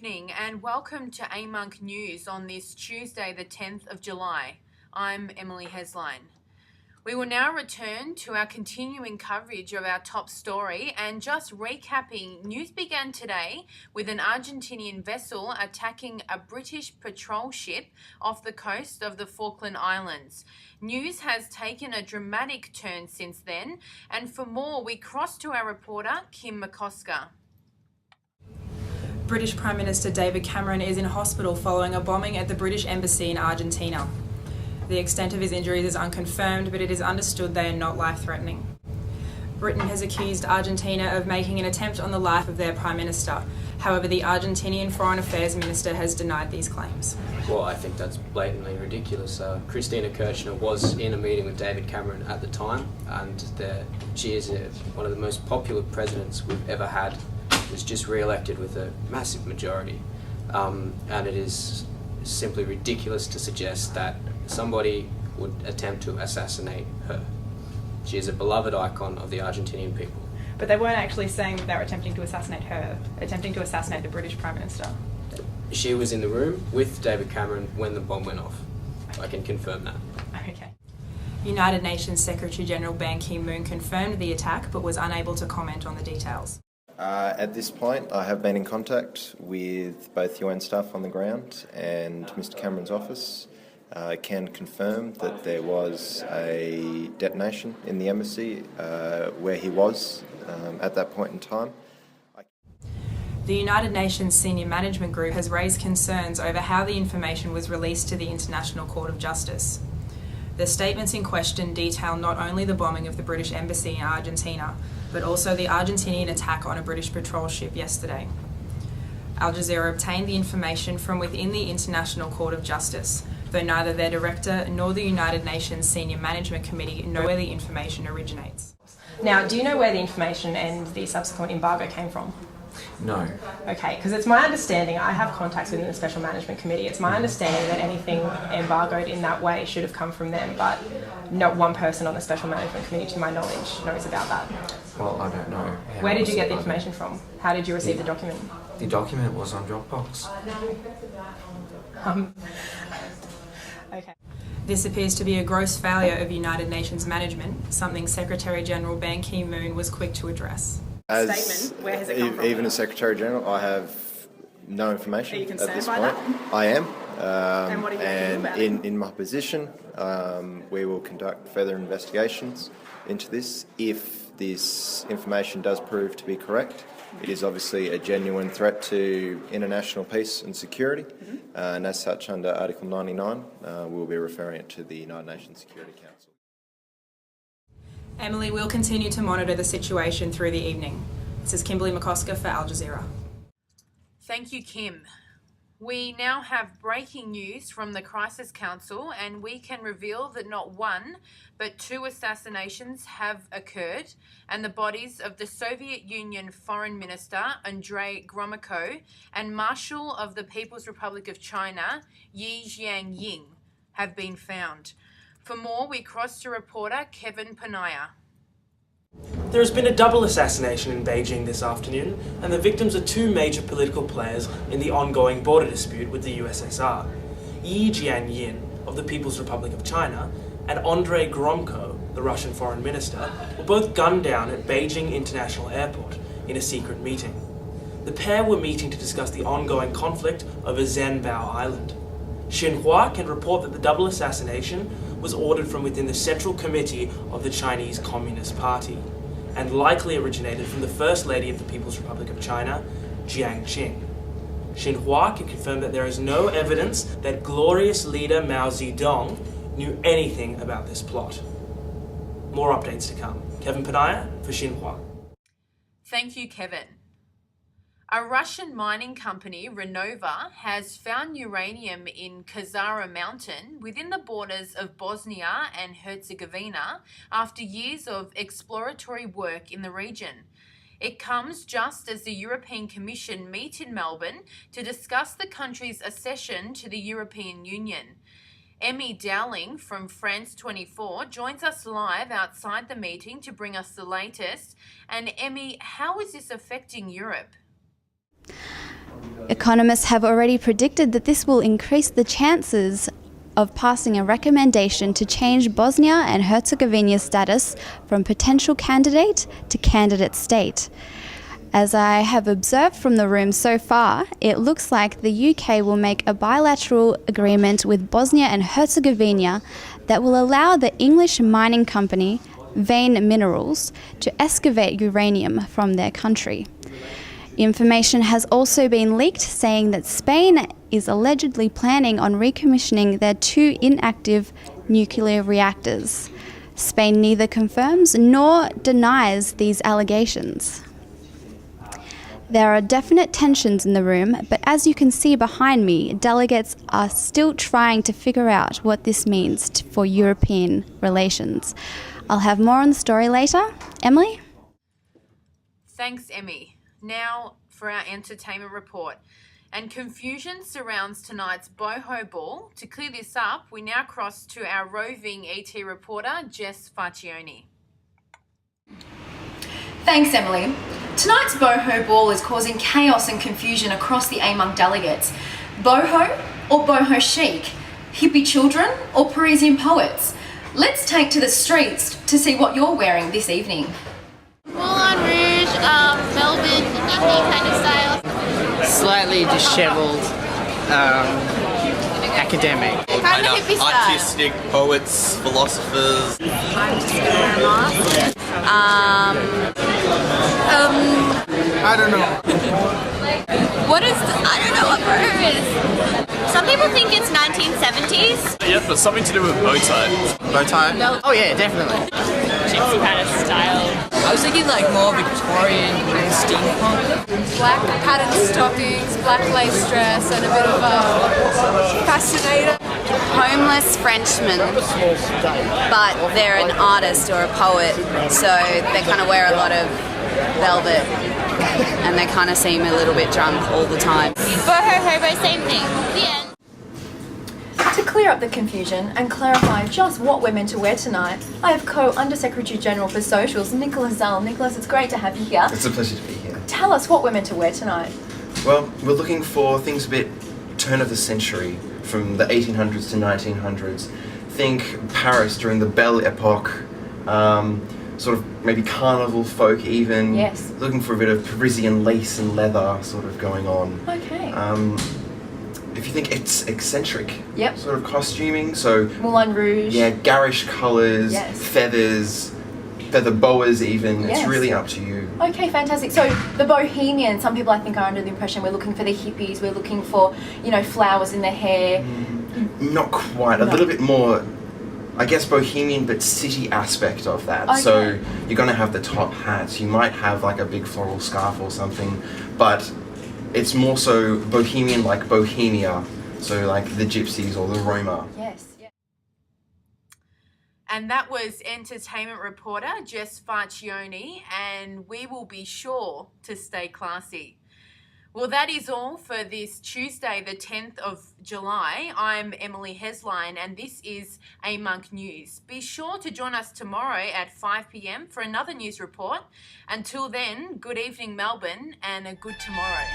evening and welcome to AMUNC News on this Tuesday the 10th of July. I'm Emily Hesline. We will now return to our continuing coverage of our top story, and just recapping, news began today with an Argentinian vessel attacking a British patrol ship off the coast of the Falkland Islands. News has taken a dramatic turn since then, and for more we cross to our reporter Kim McCosker. British Prime Minister David Cameron is in hospital following a bombing at the British Embassy in Argentina. The extent of his injuries is unconfirmed, but it is understood they are not life-threatening. Britain has accused Argentina of making an attempt on the life of their Prime Minister. However, the Argentinian Foreign Affairs Minister has denied these claims. Well, I think that's blatantly ridiculous. Christina Kirchner was in a meeting with David Cameron at the time, and she is one of the most popular presidents we've ever had. Was just re-elected with a massive majority, and it is simply ridiculous to suggest that somebody would attempt to assassinate her. She is a beloved icon of the Argentinian people. But they weren't actually saying that they were attempting to assassinate her, attempting to assassinate the British Prime Minister. She was in the room with David Cameron when the bomb went off. I can confirm that. Okay. United Nations Secretary General Ban Ki-moon confirmed the attack but was unable to comment on the details. At this point, I have been in contact with both UN staff on the ground and Mr Cameron's office. I can confirm that there was a detonation in the embassy where he was at that point in time. The United Nations Senior Management Group has raised concerns over how the information was released to the International Court of Justice. The statements in question detail not only the bombing of the British Embassy in Argentina, but also the Argentinian attack on a British patrol ship yesterday. Al Jazeera obtained the information from within the International Court of Justice, though neither their director nor the United Nations Senior Management Committee know where the information originates. Now, do you know where the information and the subsequent embargo came from? No. Okay, because it's my understanding, I have contacts within the Special Management Committee, it's my understanding that anything embargoed in that way should have come from them, but not one person on the Special Management Committee, to my knowledge, knows about that. Well, I don't know. Where did you get the information from? How did you receive the document? The document was on Dropbox. Okay. This appears to be a gross failure of United Nations management, something Secretary General Ban Ki-moon was quick to address. Statement, where has it come from? Even as Secretary General, I have no information Are you at concerned this by point. that? I am. And what are you going to do about it? In my position, we will conduct further investigations into this. If this information does prove to be correct, it is obviously a genuine threat to international peace and security, and as such, under Article 99, we'll be referring it to the United Nations Security Council. Emily will continue to monitor the situation through the evening. This is Kimberly McCosker for Al Jazeera. Thank you, Kim. We now have breaking news from the Crisis Council, and we can reveal that not one, but two assassinations have occurred, and the bodies of the Soviet Union Foreign Minister Andrei Gromyko and Marshal of the People's Republic of China Yi Jianying have been found. For more, we cross to reporter Kevin Panaya. There has been a double assassination in Beijing this afternoon, and the victims are two major political players in the ongoing border dispute with the USSR. Yi Jianying of the People's Republic of China and Andrei Gromyko, the Russian foreign minister, were both gunned down at Beijing International Airport in a secret meeting. The pair were meeting to discuss the ongoing conflict over Zhenbao Island. Xinhua can report that the double assassination was ordered from within the Central Committee of the Chinese Communist Party, and likely originated from the First Lady of the People's Republic of China, Jiang Qing. Xinhua can confirm that there is no evidence that glorious leader Mao Zedong knew anything about this plot. More updates to come. Kevin Panaya for Xinhua. Thank you, Kevin. A Russian mining company, Renova, has found uranium in Kazara Mountain within the borders of Bosnia and Herzegovina after years of exploratory work in the region. It comes just as the European Commission meet in Melbourne to discuss the country's accession to the European Union. Emmy Dowling from France 24 joins us live outside the meeting to bring us the latest. And Emmy, how is this affecting Europe? Economists have already predicted that this will increase the chances of passing a recommendation to change Bosnia and Herzegovina's status from potential candidate to candidate state. As I have observed from the room so far, it looks like the UK will make a bilateral agreement with Bosnia and Herzegovina that will allow the English mining company Vein Minerals to excavate uranium from their country. Information has also been leaked saying that Spain is allegedly planning on recommissioning their 2 inactive nuclear reactors. Spain neither confirms nor denies these allegations. There are definite tensions in the room, but as you can see behind me, delegates are still trying to figure out what this means for European relations. I'll have more on the story later. Emily? Thanks, Emmy. Now for our entertainment report. And confusion surrounds tonight's Boho Ball. To clear this up, we now cross to our roving ET reporter, Jess Faccioni. Thanks, Emily. Tonight's Boho Ball is causing chaos and confusion across the AMUNG delegates. Boho or boho chic? Hippie children or Parisian poets? Let's take to the streets to see what you're wearing this evening. Moulin Rouge, Melbourne, indie kind of style. Slightly dishevelled, academic. Kind of hippie style. Artistic, poets, philosophers. I'm just gonna wear a mask. I don't know. I don't know what boho is. Some people think it's 1970s. Yeah, but something to do with bow tie. Bow tie? No. Oh yeah, definitely. Gypsy kind of style. I was thinking like more Victorian and steampunk. Black patterned stockings, black lace dress, and a bit of a fascinator. Homeless Frenchman, but they're an artist or a poet, so they kind of wear a lot of velvet and they kind of seem a little bit drunk all the time. Boho, hobo, same thing. The end. To clear up the confusion and clarify just what we're meant to wear tonight, I have Co-Undersecretary General for Socials, Nicholas Zull. Nicholas, it's great to have you here. It's a pleasure to be here. Tell us what we're meant to wear tonight. Well, we're looking for things a bit turn of the century, from the 1800s to 1900s. Think Paris during the Belle Epoque, sort of maybe carnival folk even. Yes. Looking for a bit of Parisian lace and leather sort of going on. Okay. If you think it's eccentric Yep. sort of costuming, so Moulin Rouge. yeah, garish colours, Yes. feathers, feather boas even, Yes. it's really up to you. Okay, fantastic. So the bohemian, some people I think are under the impression we're looking for the hippies, we're looking for, flowers in their hair. Not quite, a No. little bit more, I guess, bohemian but city aspect of that. Okay. So you're going to have the top hat, you might have like a big floral scarf or something, but it's more so bohemian like Bohemia, so like the Gypsies or the Roma. Yes. Yeah. And that was entertainment reporter Jess Faccioni, and we will be sure to stay classy. Well, that is all for this Tuesday, the 10th of July. I'm Emily Hesline, and this is AMUNG News. Be sure to join us tomorrow at 5 p.m. for another news report. Until then, good evening, Melbourne, and a good tomorrow.